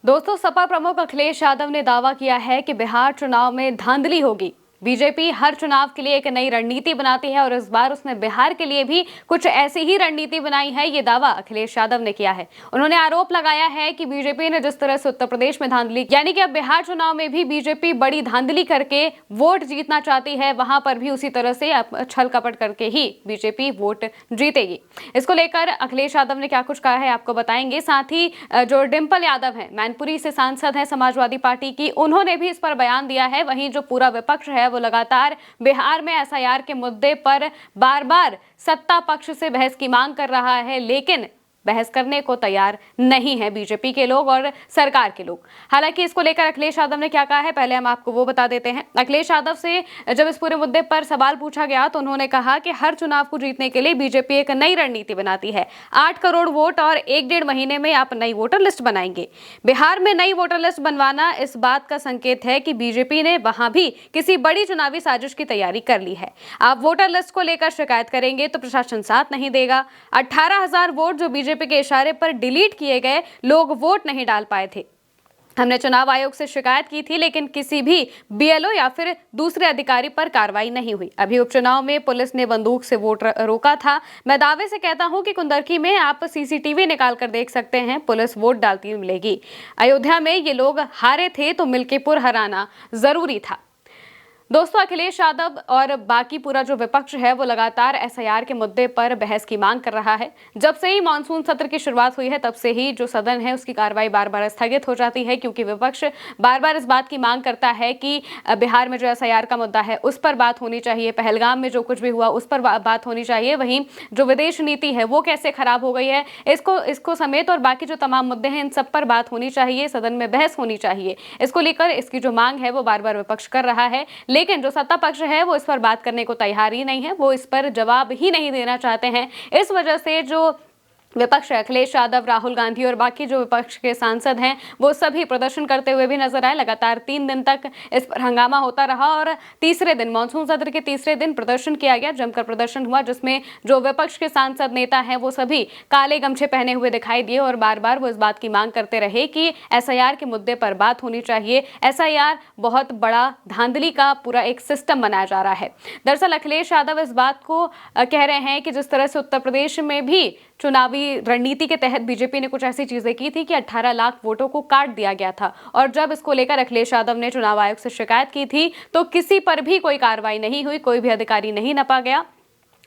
दोस्तों, सपा प्रमुख अखिलेश यादव ने दावा किया है कि बिहार चुनाव में धांधली होगी। बीजेपी हर चुनाव के लिए एक नई रणनीति बनाती है और इस बार उसने बिहार के लिए भी कुछ ऐसी ही रणनीति बनाई है। ये दावा अखिलेश यादव ने किया है। उन्होंने आरोप लगाया है कि बीजेपी ने जिस तरह से उत्तर प्रदेश में धांधली, यानी कि अब बिहार चुनाव में भी बीजेपी बड़ी धांधली करके वोट जीतना चाहती है, वहां पर भी उसी तरह से छल कपट करके ही बीजेपी वोट जीतेगी। इसको लेकर अखिलेश यादव ने क्या कुछ कहा है आपको बताएंगे। साथ ही जो डिंपल यादव है, मैनपुरी से सांसद है समाजवादी पार्टी की, उन्होंने भी इस पर बयान दिया है। वहीं जो पूरा विपक्ष है वो लगातार बिहार में एसआईआर के मुद्दे पर बार बार सत्ता पक्ष से बहस की मांग कर रहा है, लेकिन बहस करने को तैयार नहीं है बीजेपी के लोग और सरकार के लोग। हालांकि इसको लेकर अखिलेश यादव ने क्या कहा है, पहले हम आपको वो बता देते हैं। अखिलेश यादव से जब इस पूरे मुद्दे पर सवाल पूछा गया तो उन्होंने कहा कि हर चुनाव को जीतने के लिए बीजेपी एक नई रणनीति बनाती है। 8 करोड़ वोट और 1-1.5 महीने में आप नई वोटर लिस्ट बनाएंगे। बिहार में नई वोटर लिस्ट बनवाना इस बात का संकेत है कि बीजेपी ने वहां भी किसी बड़ी चुनावी साजिश की तैयारी कर ली है। आप वोटर लिस्ट को लेकर शिकायत करेंगे तो प्रशासन साथ नहीं देगा। 18,000 वोट जो बीजेपी के इशारे पर डिलीट किए गए, लोग वोट नहीं डाल पाए थे। हमने चुनाव आयोग से शिकायत की थी, लेकिन किसी भी बीएलओ या फिर दूसरे अधिकारी पर कार्रवाई नहीं हुई। अभी उपचुनाव में पुलिस ने बंदूक से वोट रोका था। मैं दावे से कहता हूं कि कुंदरकी में आप सीसीटीवी निकाल कर देख सकते हैं, पुलिस वोट डालती मिलेगी। अयोध्या में ये लोग हारे थे तो मिल्कीपुर हराना जरूरी था। दोस्तों, अखिलेश यादव और बाकी पूरा जो विपक्ष है वो लगातार एसआईआर के मुद्दे पर बहस की मांग कर रहा है। जब से ही मानसून सत्र की शुरुआत हुई है तब से ही जो सदन है उसकी कार्रवाई बार बार स्थगित हो जाती है, क्योंकि विपक्ष बार बार इस बात की मांग करता है कि बिहार में जो एसआईआर का मुद्दा है उस पर बात होनी चाहिए, पहलगाम में जो कुछ भी हुआ उस पर बात होनी चाहिए। वहीं जो विदेश नीति है वो कैसे खराब हो गई है, इसको समेत और बाकी जो तमाम मुद्दे हैं इन सब पर बात होनी चाहिए, सदन में बहस होनी चाहिए। इसको लेकर इसकी जो मांग है वो बार बार विपक्ष कर रहा है, लेकिन जो सत्ता पक्ष है वो इस पर बात करने को तैयार ही नहीं है, वो इस पर जवाब ही नहीं देना चाहते हैं। इस वजह से जो विपक्ष है, अखिलेश यादव, राहुल गांधी और बाकी जो विपक्ष के सांसद हैं वो सभी प्रदर्शन करते हुए भी नजर आए। लगातार 3 दिन तक इस पर हंगामा होता रहा और तीसरे दिन, मानसून सत्र के तीसरे दिन प्रदर्शन किया गया, जमकर प्रदर्शन हुआ, जिसमें जो विपक्ष के सांसद नेता हैं वो सभी काले गमछे पहने हुए दिखाई दिए और बार बार वो इस बात की मांग करते रहे कि एसआईआर के मुद्दे पर बात होनी चाहिए। एसआईआर बहुत बड़ा धांधली का पूरा एक सिस्टम बनाया जा रहा है। दरअसल अखिलेश यादव इस बात को कह रहे हैं कि जिस तरह से उत्तर प्रदेश में भी चुनावी रणनीति के तहत बीजेपी ने कुछ ऐसी चीजें की थी कि 18 लाख वोटों को काट दिया गया था, और जब इसको लेकर अखिलेश यादव ने चुनाव आयोग से शिकायत की थी तो किसी पर भी कोई कार्रवाई नहीं हुई, कोई भी अधिकारी नहीं नपा गया।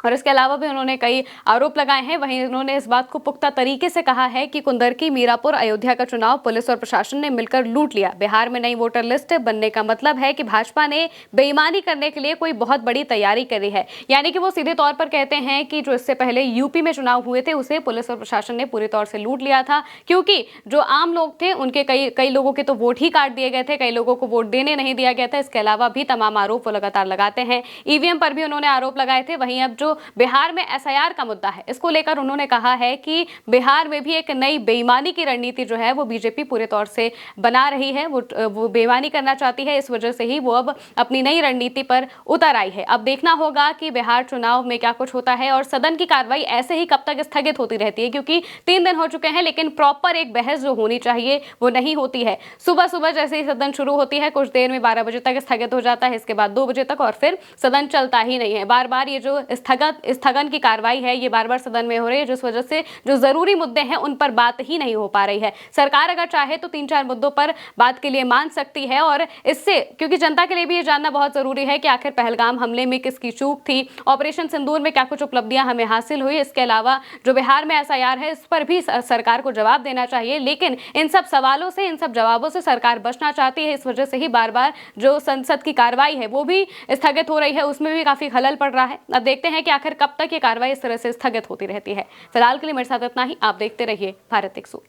और इसके अलावा भी उन्होंने कई आरोप लगाए हैं। वहीं उन्होंने इस बात को पुख्ता तरीके से कहा है कि कुंदरकी, मीरापुर, अयोध्या का चुनाव पुलिस और प्रशासन ने मिलकर लूट लिया। बिहार में नई वोटर लिस्ट बनने का मतलब है कि भाजपा ने बेईमानी करने के लिए कोई बहुत बड़ी तैयारी करी है। यानी कि वो सीधे तौर पर कहते हैं कि जो इससे पहले यूपी में चुनाव हुए थे उसे पुलिस और प्रशासन ने पूरे तौर से लूट लिया था, क्योंकि जो आम लोग थे उनके कई लोगों के तो वोट ही काट दिए गए थे, कई लोगों को वोट देने नहीं दिया गया था। इसके अलावा भी तमाम आरोप वो लगातार लगाते हैं। ईवीएम पर भी उन्होंने आरोप लगाए थे। वहीं अब जो बिहार में एसआईआर का मुद्दा है, इसको लेकर उन्होंने कहा है कि बिहार में भी एक नई बेईमानी की रणनीति जो है वो बीजेपी पूरे तौर से बना रही है। वो बेईमानी करना चाहती है, इस वजह से ही वो अब अपनी नई रणनीति पर उतर आई है। अब देखना होगा कि बिहार चुनाव में क्या कुछ होता है और सदन की कार्रवाई ऐसे ही कब तक स्थगित होती रहती है, क्योंकि 3 दिन हो चुके हैं, लेकिन प्रॉपर एक बहस जो होनी चाहिए वो नहीं होती है। सुबह सुबह जैसे ही सदन शुरू होती है कुछ देर में 12 बजे तक स्थगित हो जाता है, इसके बाद 2 बजे तक, और फिर सदन चलता ही नहीं है। बार बार ये जो स्थगन की कार्रवाई है ये बार बार सदन में हो रही है, जिस वजह से जो जरूरी मुद्दे हैं उन पर बात ही नहीं हो पा रही है। सरकार अगर चाहे तो 3-4 मुद्दों पर बात के लिए मान सकती है, और इससे, क्योंकि जनता के लिए भी ये जानना बहुत जरूरी है कि आखिर पहलगाम हमले में किसकी चूक थी, ऑपरेशन सिंदूर में क्या कुछ उपलब्धियां हमें हासिल हुई। इसके अलावा जो बिहार में एसआईआर है इस पर भी सरकार को जवाब देना चाहिए, लेकिन इन सब सवालों से, इन सब जवाबों से सरकार बचना चाहती है। इस वजह से ही बार बार जो संसद की कार्रवाई है वो भी स्थगित हो रही है, उसमें भी काफी खलल पड़ रहा है। अब देखते हैं कि आखिर कब तक ये कार्रवाई इस तरह से स्थगित होती रहती है। फिलहाल के लिए मेरे साथ इतना ही। आप देखते रहिए भारत एक सोच।